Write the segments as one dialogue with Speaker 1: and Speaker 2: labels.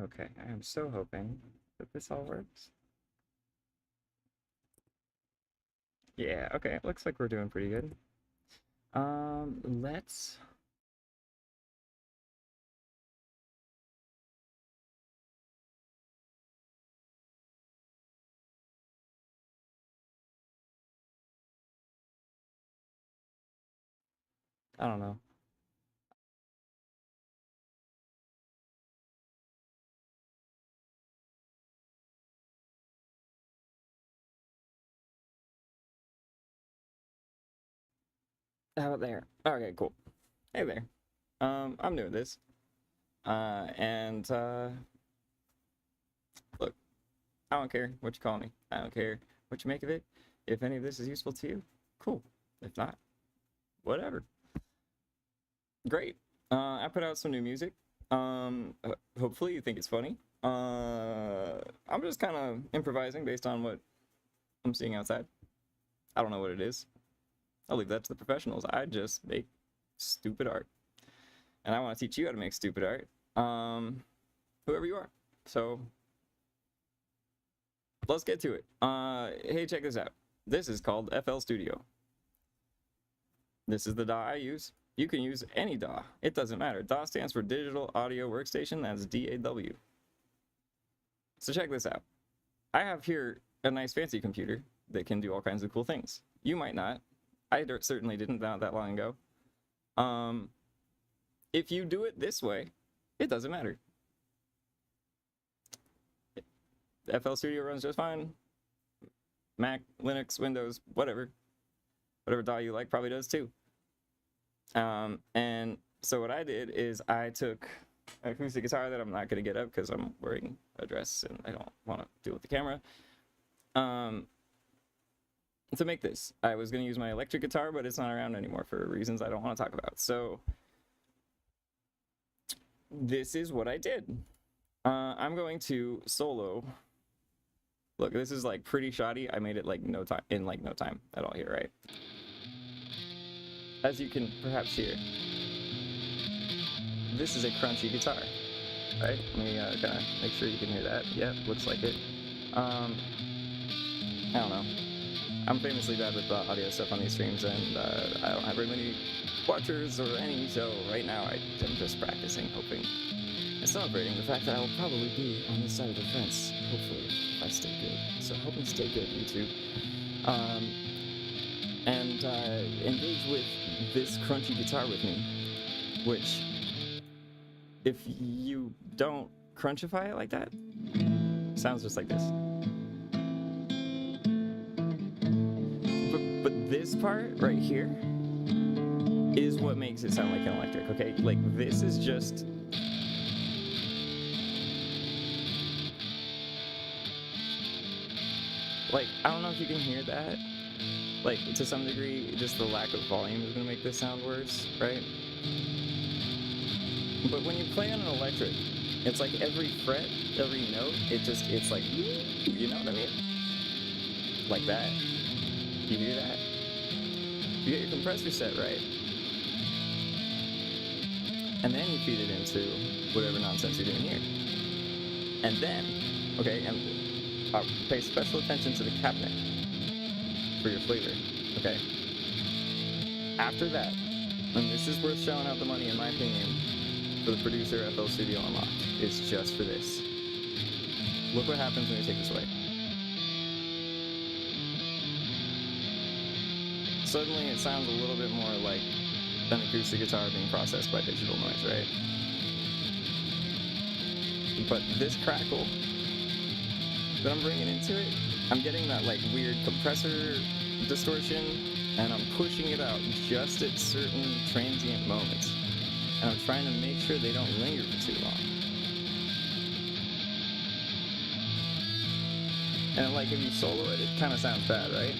Speaker 1: Okay, I am so hoping that this all works. Yeah, okay, looks like we're doing pretty good. Let's... I don't know. How about there? Okay, cool. Hey there. I'm new at this. Look, I don't care what you call me. I don't care what you make of it. If any of this is useful to you, cool. If not, whatever. Great. I put out some new music. Hopefully you think it's funny. I'm just kind of improvising based on what I'm seeing outside. I don't know what it is. I'll leave that to the professionals. I just make stupid art. And I want to teach you how to make stupid art. Whoever you are. So let's get to it. Hey, check this out. This is called FL Studio. This is the DAW I use. You can use any DAW. It doesn't matter. DAW stands for Digital Audio Workstation. That's DAW. So check this out. I have here a nice fancy computer that can do all kinds of cool things. You might not. I certainly didn't not that long ago. If you do it this way, it doesn't matter. FL Studio runs just fine. Mac, Linux, Windows, whatever. Whatever DAW you like probably does too. And so what I did is I took an acoustic guitar that I'm not going to get up because I'm wearing a dress and I don't want to deal with the camera. To make this, I was going to use my electric guitar, but it's not around anymore for reasons I don't want to talk about. So this is what I did. I'm going to solo. Look, this is like pretty shoddy. I made it like no time at all here, right? As you can perhaps hear, this is a crunchy guitar, right? Let me kind of make sure you can hear that. Yep, looks like it. I don't know. I'm famously bad with audio stuff on these streams, and I don't have very many watchers or any, so right now I'm just practicing, hoping and celebrating the fact that I will probably be on this side of the fence, hopefully, if I stay good. So hoping to stay good, YouTube. And engage with this crunchy guitar with me, which, if you don't crunchify it like that, sounds just like this. But this part right here is what makes it sound like an electric, okay? Like, this is just... like, I don't know if you can hear that. Like, to some degree, just the lack of volume is going to make this sound worse, right? But when you play on an electric, it's like every fret, every note, it's like, you know what I mean? Like that. You hear that? You get your compressor set right. And then you feed it into whatever nonsense you're doing here. And then, okay, and pay special attention to the cabinet for your flavor, okay? After that, and this is worth shelling out the money in my opinion, for the producer FL Studio Unlocked, it's just for this. Look what happens when you take this away. Suddenly it sounds a little bit more like an acoustic guitar being processed by digital noise, right? But this crackle that I'm bringing into it, I'm getting that like weird compressor distortion, and I'm pushing it out just at certain transient moments. And I'm trying to make sure they don't linger for too long. And like if you solo it, it kind of sounds bad, right?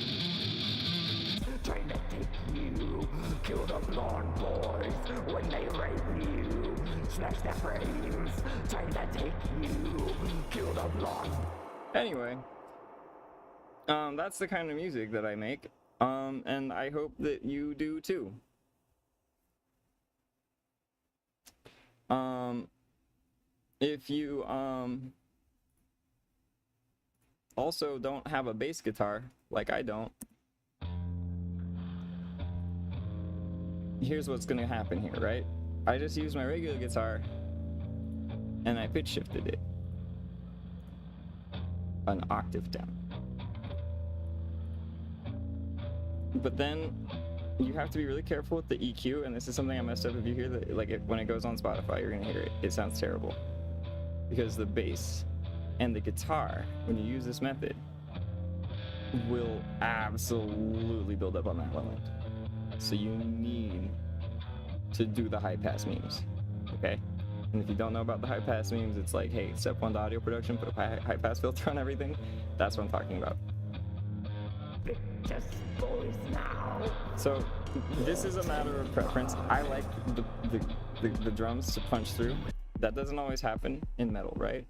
Speaker 2: Trying to take you, kill the blonde boys when they rape you, smash their frames, trying to take you, kill the blonde.
Speaker 1: Anyway, that's the kind of music that I make, and I hope that you do too. if you also don't have a bass guitar, like I don't, here's what's gonna happen here, right? I just used my regular guitar and I pitch shifted it an octave down. But then you have to be really careful with the EQ, and this is something I messed up. If you hear that, like when it goes on Spotify, you're gonna hear it. It sounds terrible because the bass and the guitar, when you use this method, will absolutely build up on that low end. So you need to do the high pass memes, okay? And if you don't know about the high pass memes, it's like, hey, step one to audio production, put a high pass filter on everything. That's what I'm talking about.
Speaker 2: Just boys now.
Speaker 1: So this is a matter of preference. I like the drums to punch through. That doesn't always happen in metal, right?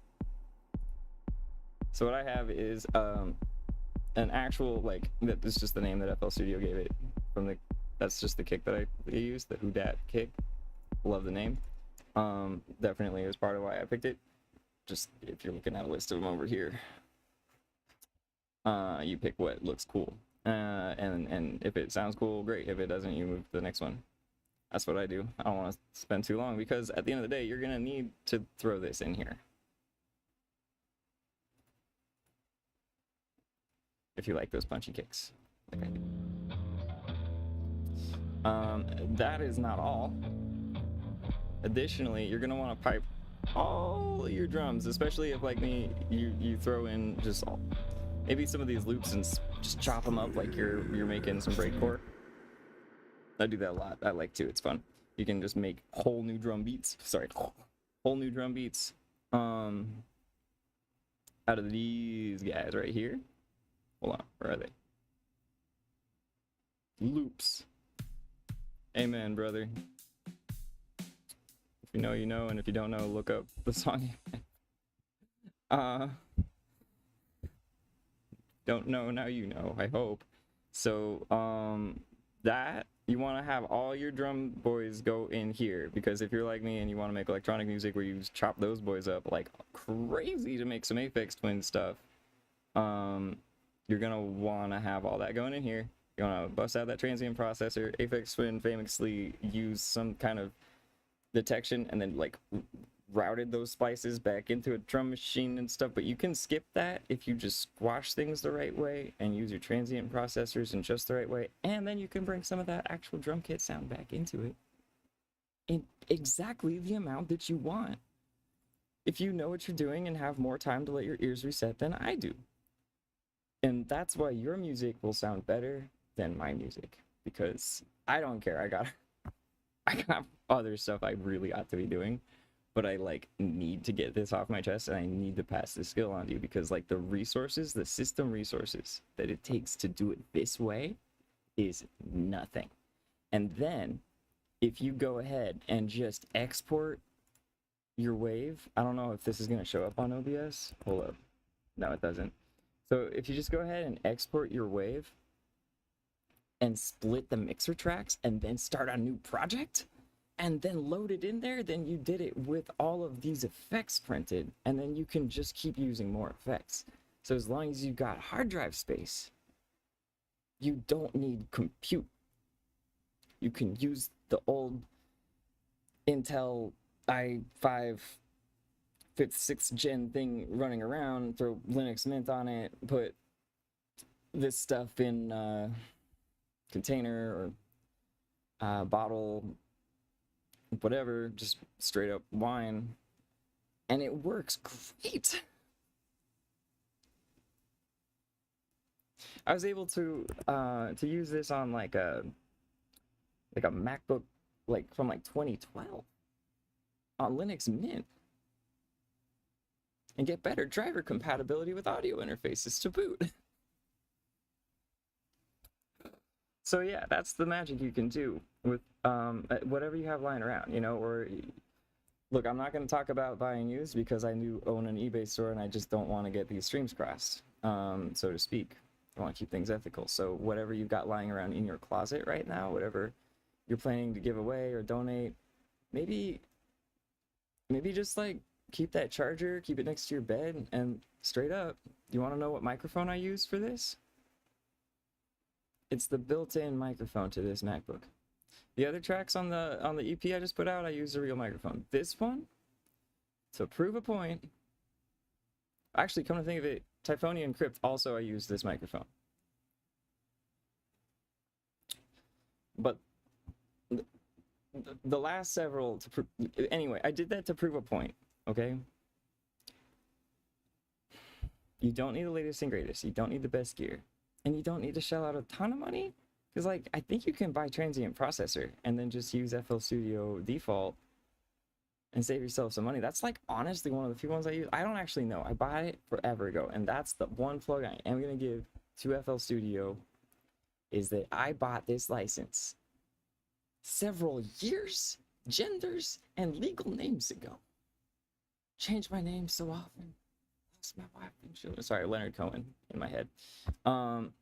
Speaker 1: So what I have is an actual, like, that's just the name that FL Studio gave it. That's just the kick that I used, the Who Dat kick. Love the name. Definitely is part of why I picked it. Just if you're looking at a list of them over here, you pick what looks cool. And if it sounds cool, great. If it doesn't, you move to the next one. That's what I do. I don't want to spend too long because at the end of the day, you're gonna need to throw this in here. If you like those punchy kicks, like I do. That is not all. Additionally, you're gonna want to pipe all your drums, especially if, like me, you throw in just maybe some of these loops and just chop them up like you're making some breakcore. I do that a lot. I like to. It's fun. You can just make whole new drum beats. Sorry, whole new drum beats. Out of these guys right here. Hold on, where are they? Loops. Amen, brother. If you know, you know, and if you don't know, look up the song. Don't know, now you know, I hope. So, that, you want to have all your drum boys go in here, because if you're like me and you want to make electronic music where you chop those boys up like crazy to make some Aphex Twin stuff, you're gonna want to have all that going in here. You want to bust out that transient processor. Aphex Twin famously use some kind of detection and then like routed those splices back into a drum machine and stuff, but you can skip that if you just squash things the right way and use your transient processors in just the right way, and then you can bring some of that actual drum kit sound back into it in exactly the amount that you want, if you know what you're doing and have more time to let your ears reset than I do. And that's why your music will sound better than my music, because I don't care. I got other stuff I really ought to be doing, but I like need to get this off my chest, and I need to pass this skill on to you, because like the resources, the system resources that it takes to do it this way is nothing. And then if you go ahead and just export your wave, I don't know if this is going to show up on OBS. Hold up. No, it doesn't. So if you just go ahead and export your wave and split the mixer tracks and then start a new project and then load it in there, then you did it with all of these effects printed, and then you can just keep using more effects. So as long as you've got hard drive space, you don't need compute. You can use the old Intel i5 5th, 6th gen thing running around, throw Linux Mint on it, put this stuff in a container or bottle, whatever, just straight up wine, and it works great. I was able to use this on like a MacBook like from like 2012 on Linux Mint and get better driver compatibility with audio interfaces to boot. So yeah, that's the magic you can do with whatever you have lying around, you know. Or look, I'm not going to talk about buying used because I own an eBay store and I just don't want to get these streams crossed, so to speak. I want to keep things ethical. So whatever you've got lying around in your closet right now, whatever you're planning to give away or donate, maybe just like keep that charger, keep it next to your bed, and straight up, you want to know what microphone I use for this? It's the built-in microphone to this MacBook. The other tracks on the EP I just put out, I used a real microphone. This one, to prove a point, actually, come to think of it, Typhonia and Crypt also I used this microphone. But the last several, anyway, I did that to prove a point, okay? You don't need the latest and greatest. You don't need the best gear. And you don't need to shell out a ton of money. Because, like, I think you can buy transient processor and then just use FL Studio default and save yourself some money. That's, like, honestly one of the few ones I use. I don't actually know. I bought it forever ago. And that's the one plug I am going to give to FL Studio, is that I bought this license several years, genders, and legal names ago. Changed my name so often. Lost my wife and children. Sorry, Leonard Cohen in my head. And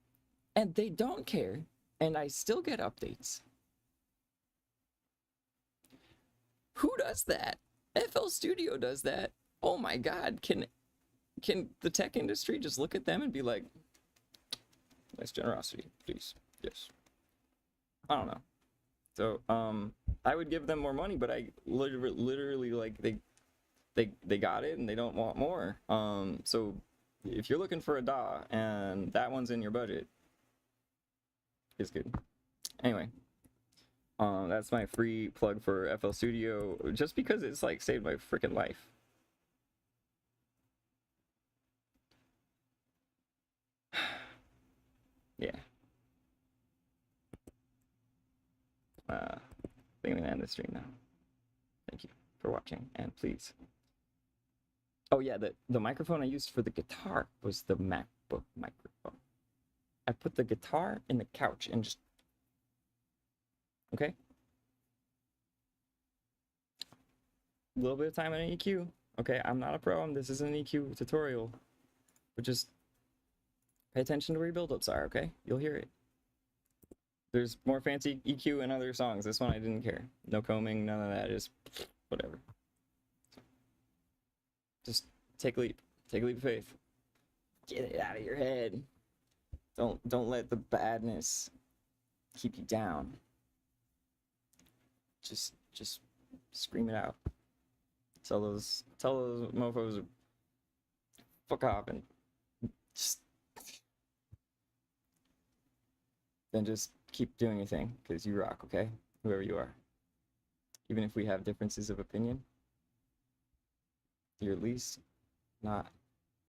Speaker 1: they don't care, and I still get updates. Who does that? FL Studio does that. Oh my God, can the tech industry just look at them and be like, nice generosity, please. Yes. I don't know. So, I would give them more money, but I literally like, they got it and they don't want more. So if you're looking for a DAW and that one's in your budget, it's good. Anyway, that's my free plug for FL Studio, just because it's like saved my freaking life. Yeah. I think I'm gonna end the stream now. Thank you for watching, and please. Oh yeah, the microphone I used for the guitar was the MacBook microphone. I put the guitar in the couch and just, okay? A little bit of time on an EQ. Okay, I'm not a pro, this is an EQ tutorial. But just pay attention to where your build-ups are, okay? You'll hear it. There's more fancy EQ in other songs. This one I didn't care. No combing, none of that, just whatever. Just take a leap. Take a leap of faith. Get it out of your head. Don't let the badness keep you down. Just scream it out. Tell those mofos fuck off, and then just keep doing your thing, because you rock, okay? Whoever you are. Even if we have differences of opinion, you're at least not